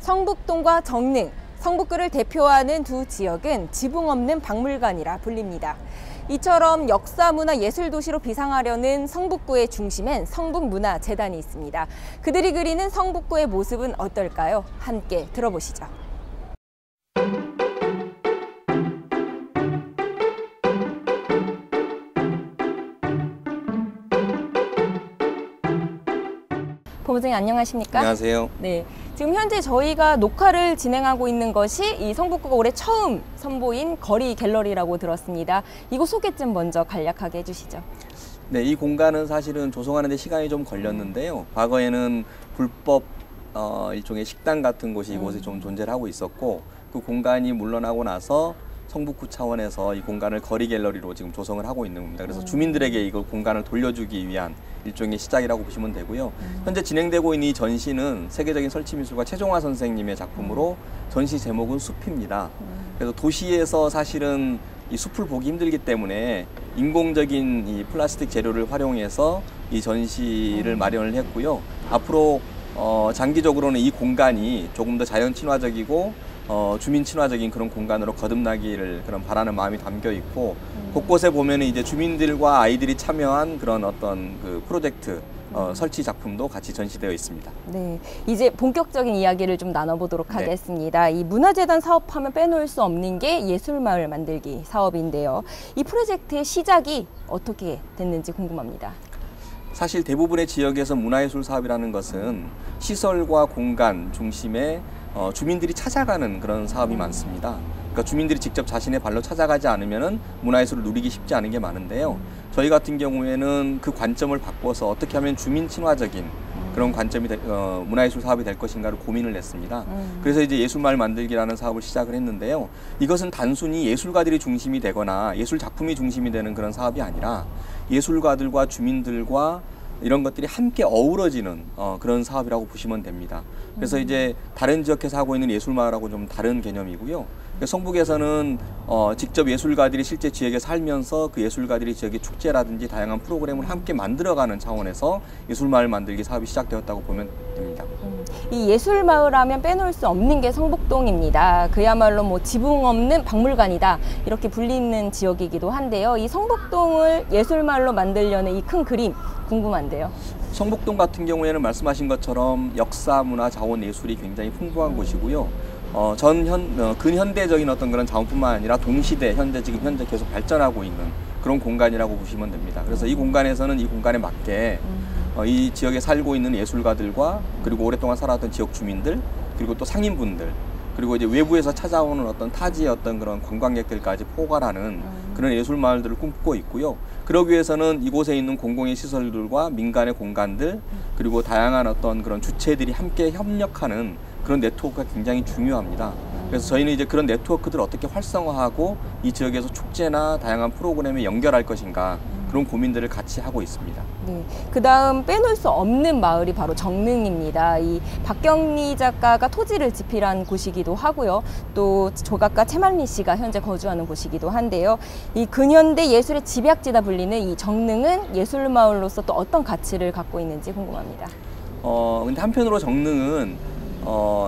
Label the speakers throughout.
Speaker 1: 성북동과 정릉, 성북구를 대표하는 두 지역은 지붕 없는 박물관이라 불립니다. 이처럼 역사, 문화, 예술 도시로 비상하려는 성북구의 중심엔 성북문화재단이 있습니다. 그들이 그리는 성북구의 모습은 어떨까요? 함께 들어보시죠. 본부장님 안녕하십니까?
Speaker 2: 안녕하세요.
Speaker 1: 네, 지금 현재 저희가 녹화를 진행하고 있는 것이 이 성북구가 올해 처음 선보인 거리 갤러리라고 들었습니다. 이곳 소개 좀 먼저 간략하게 해주시죠.
Speaker 2: 네, 이 공간은 사실은 조성하는 데 시간이 좀 걸렸는데요. 과거에는 불법 일종의 식당 같은 곳이 이곳에 좀 존재를 하고 있었고, 그 공간이 물러나고 나서 성북구 차원에서 이 공간을 거리 갤러리로 지금 조성을 하고 있는 겁니다. 그래서 주민들에게 이걸 공간을 돌려주기 위한 일종의 시작이라고 보시면 되고요. 현재 진행되고 있는 이 전시는 세계적인 설치미술가 최종화 선생님의 작품으로 전시 제목은 숲입니다. 그래서 도시에서 사실은 이 숲을 보기 힘들기 때문에 인공적인 이 플라스틱 재료를 활용해서 이 전시를 마련을 했고요. 앞으로 장기적으로는 이 공간이 조금 더 자연 친화적이고 주민 친화적인 그런 공간으로 거듭나기를 그런 바라는 마음이 담겨 있고, 곳곳에 보면은 이제 주민들과 아이들이 참여한 그런 어떤 그 프로젝트 설치 작품도 같이 전시되어 있습니다.
Speaker 1: 네, 이제 본격적인 이야기를 좀 나눠보도록 하겠습니다. 이 문화재단 사업하면 빼놓을 수 없는 게 예술마을 만들기 사업인데요. 이 프로젝트의 시작이 어떻게 됐는지 궁금합니다.
Speaker 2: 사실 대부분의 지역에서 문화예술 사업이라는 것은 시설과 공간 중심의 주민들이 찾아가는 그런 사업이 많습니다. 그러니까 주민들이 직접 자신의 발로 찾아가지 않으면은 문화예술을 누리기 쉽지 않은 게 많은데요. 저희 같은 경우에는 그 관점을 바꿔서 어떻게 하면 주민 친화적인 그런 관점이 문화예술 사업이 될 것인가를 고민을 했습니다. 그래서 이제 예술마을 만들기라는 사업을 시작을 했는데요. 이것은 단순히 예술가들이 중심이 되거나 예술 작품이 중심이 되는 그런 사업이 아니라 예술가들과 주민들과 이런 것들이 함께 어우러지는 그런 사업이라고 보시면 됩니다. 그래서 이제 다른 지역에서 하고 있는 예술마을하고 좀 다른 개념이고요. 성북에서는 직접 예술가들이 실제 지역에 살면서 그 예술가들이 지역의 축제라든지 다양한 프로그램을 함께 만들어가는 차원에서 예술마을 만들기 사업이 시작되었다고 보면 됩니다.
Speaker 1: 이 예술마을 하면 빼놓을 수 없는 게 성북동입니다. 그야말로 뭐 지붕 없는 박물관이다 이렇게 불리는 지역이기도 한데요. 이 성북동을 예술마을로 만들려는 이 큰 그림 궁금한데요.
Speaker 2: 성북동 같은 경우에는 말씀하신 것처럼 역사, 문화, 자원, 예술이 굉장히 풍부한 곳이고요. 근현대적인 어떤 그런 자원뿐만 아니라 동시대, 지금 현재 계속 발전하고 있는 그런 공간이라고 보시면 됩니다. 그래서 이 공간에서는 이 공간에 맞게 이 지역에 살고 있는 예술가들과 그리고 오랫동안 살아왔던 지역 주민들, 그리고 또 상인분들, 그리고 이제 외부에서 찾아오는 어떤 타지의 어떤 그런 관광객들까지 포괄하는 그런 예술 마을들을 꿈꾸고 있고요. 그러기 위해서는 이곳에 있는 공공의 시설들과 민간의 공간들, 그리고 다양한 어떤 그런 주체들이 함께 협력하는 그런 네트워크가 굉장히 중요합니다. 그래서 저희는 이제 그런 네트워크들을 어떻게 활성화하고 이 지역에서 축제나 다양한 프로그램에 연결할 것인가, 그런 고민들을 같이 하고 있습니다.
Speaker 1: 네, 그다음 빼놓을 수 없는 마을이 바로 정릉입니다. 이 박경리 작가가 토지를 집필한 곳이기도 하고요. 또 조각가 최만리 씨가 현재 거주하는 곳이기도 한데요. 이 근현대 예술의 집약지다 불리는 이 정릉은 예술마을로서 또 어떤 가치를 갖고 있는지 궁금합니다.
Speaker 2: 근데 한편으로 정릉은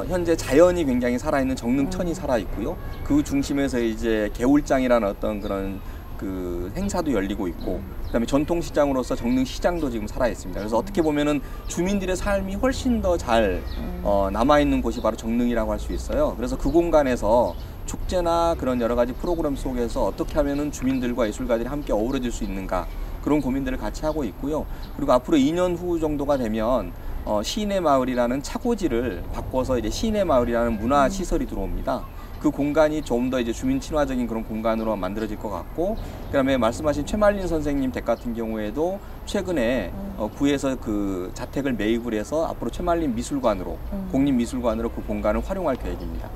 Speaker 2: 현재 자연이 굉장히 살아있는 정릉천이 살아있고요. 그 중심에서 이제 개울장이라는 어떤 그런 그 행사도 열리고 있고, 그다음에 전통시장으로서 정릉시장도 지금 살아있습니다. 그래서 어떻게 보면은 주민들의 삶이 훨씬 더 잘 남아있는 곳이 바로 정릉이라고 할 수 있어요. 그래서 그 공간에서 축제나 그런 여러 가지 프로그램 속에서 어떻게 하면은 주민들과 예술가들이 함께 어우러질 수 있는가, 그런 고민들을 같이 하고 있고요. 그리고 앞으로 2년 후 정도가 되면 시인의 마을이라는 차고지를 바꿔서 이제 시인의 마을이라는 문화 시설이 들어옵니다. 그 공간이 좀 더 이제 주민 친화적인 그런 공간으로 만들어질 것 같고, 그다음에 말씀하신 최만린 선생님 댁 같은 경우에도 최근에 구에서 그 자택을 매입을 해서 앞으로 최만린 미술관으로 공립미술관으로 그 공간을 활용할 계획입니다.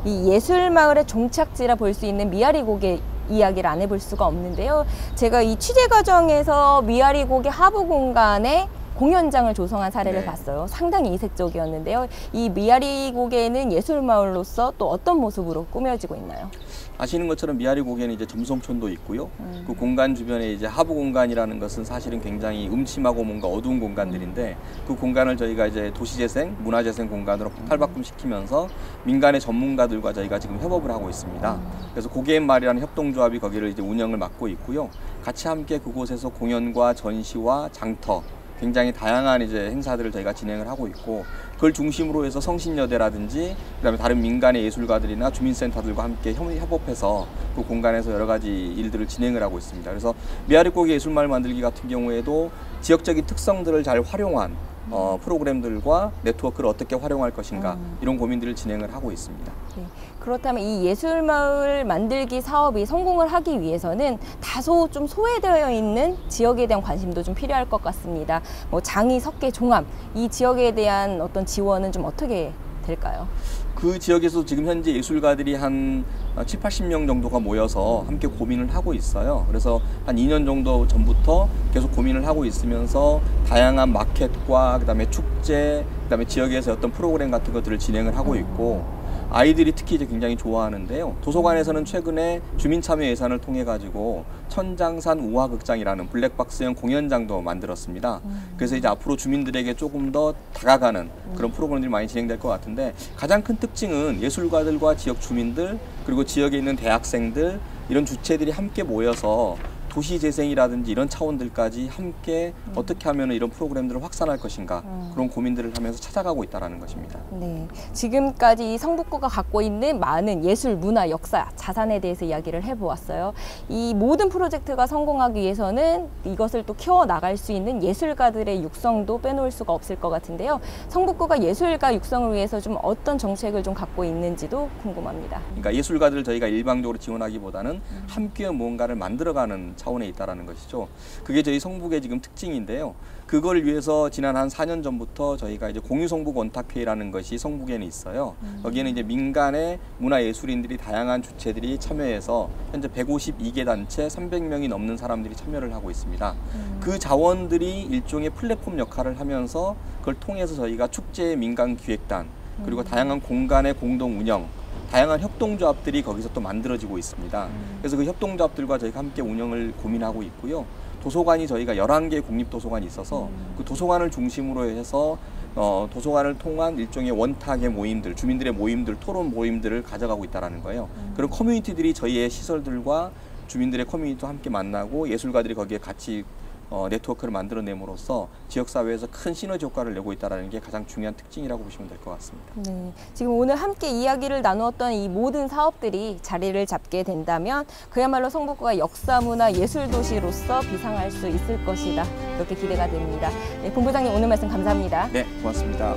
Speaker 1: 이 예술마을의 종착지라 볼 수 있는 미아리 고개 이야기를 안 해볼 수가 없는데요. 제가 이 취재 과정에서 미아리 고개 하부 공간에 공연장을 조성한 사례를
Speaker 2: 네.
Speaker 1: 봤어요. 상당히 이색적이었는데요. 이 미아리 고개는 예술마을로서 또 어떤 모습으로 꾸며지고 있나요?
Speaker 2: 아시는 것처럼 미아리 고개는 이제 점성촌도 있고요. 그 공간 주변에 이제 하부 공간이라는 것은 사실은 굉장히 음침하고 뭔가 어두운 공간들인데 그 공간을 저희가 이제 도시재생, 문화재생 공간으로 탈바꿈시키면서 민간의 전문가들과 저희가 지금 협업을 하고 있습니다. 그래서 고개마을이라는 협동조합이 거기를 이제 운영을 맡고 있고요. 같이 함께 그곳에서 공연과 전시와 장터 굉장히 다양한 이제 행사들을 저희가 진행을 하고 있고 그걸 중심으로 해서 성신여대라든지 그다음에 다른 민간의 예술가들이나 주민센터들과 함께 협업해서 그 공간에서 여러 가지 일들을 진행을 하고 있습니다. 그래서 미아리고개 예술마을 만들기 같은 경우에도 지역적인 특성들을 잘 활용한 프로그램들과 네트워크를 어떻게 활용할 것인가 이런 고민들을 진행을 하고 있습니다.
Speaker 1: 네. 그렇다면 이 예술마을 만들기 사업이 성공을 하기 위해서는 다소 좀 소외되어 있는 지역에 대한 관심도 좀 필요할 것 같습니다. 뭐 장이, 석계, 종합 이 지역에 대한 어떤 지원은 좀 어떻게 될까요?
Speaker 2: 그 지역에서 지금 현재 예술가들이 한 7, 80명 정도가 모여서 함께 고민을 하고 있어요. 그래서 한 2년 정도 전부터 계속 고민을 하고 있으면서 다양한 마켓과 그다음에 축제, 그다음에 지역에서 어떤 프로그램 같은 것들을 진행을 하고 있고 아이들이 특히 이제 굉장히 좋아하는데요. 도서관에서는 최근에 주민참여 예산을 통해 가지고 천장산 우화극장이라는 블랙박스형 공연장도 만들었습니다. 그래서 이제 앞으로 주민들에게 조금 더 다가가는 그런 프로그램들이 많이 진행될 것 같은데 가장 큰 특징은 예술가들과 지역 주민들 그리고 지역에 있는 대학생들 이런 주체들이 함께 모여서 도시재생이라든지 이런 차원들까지 함께 어떻게 하면 이런 프로그램들을 확산할 것인가 그런 고민들을 하면서 찾아가고 있다는 것입니다.
Speaker 1: 네, 지금까지 이 성북구가 갖고 있는 많은 예술, 문화, 역사, 자산에 대해서 이야기를 해보았어요. 이 모든 프로젝트가 성공하기 위해서는 이것을 또 키워나갈 수 있는 예술가들의 육성도 빼놓을 수가 없을 것 같은데요. 성북구가 예술가 육성을 위해서 좀 어떤 정책을 좀 갖고 있는지도 궁금합니다.
Speaker 2: 그러니까 예술가들을 저희가 일방적으로 지원하기보다는 함께 무언가를 만들어가는 차원에 있다는 것이죠. 그게 저희 성북의 지금 특징인데요. 그걸 위해서 지난 한 4년 전부터 저희가 이제 공유성북 원탁회의라는 것이 성북에는 있어요. 여기에는 이제 민간의 문화예술인들이 다양한 주체들이 참여해서 현재 152개 단체 300명이 넘는 사람들이 참여를 하고 있습니다. 그 자원들이 일종의 플랫폼 역할을 하면서 그걸 통해서 저희가 축제의 민간 기획단 그리고 다양한 공간의 공동 운영 다양한 협동조합들이 거기서 또 만들어지고 있습니다. 그래서 그 협동조합들과 저희가 함께 운영을 고민하고 있고요. 도서관이 저희가 11개의 국립도서관이 있어서 그 도서관을 중심으로 해서 도서관을 통한 일종의 원탁의 모임들, 주민들의 모임들, 토론 모임들을 가져가고 있다는 거예요. 그런 커뮤니티들이 저희의 시설들과 주민들의 커뮤니티와 함께 만나고 예술가들이 거기에 같이 네트워크를 만들어냄으로써 지역사회에서 큰 시너지 효과를 내고 있다는 게 가장 중요한 특징이라고 보시면 될 것 같습니다.
Speaker 1: 네, 지금 오늘 함께 이야기를 나누었던 이 모든 사업들이 자리를 잡게 된다면 그야말로 성북구가 역사, 문화, 예술 도시로서 비상할 수 있을 것이다. 이렇게 기대가 됩니다. 네, 본부장님 오늘 말씀 감사합니다.
Speaker 2: 네, 고맙습니다.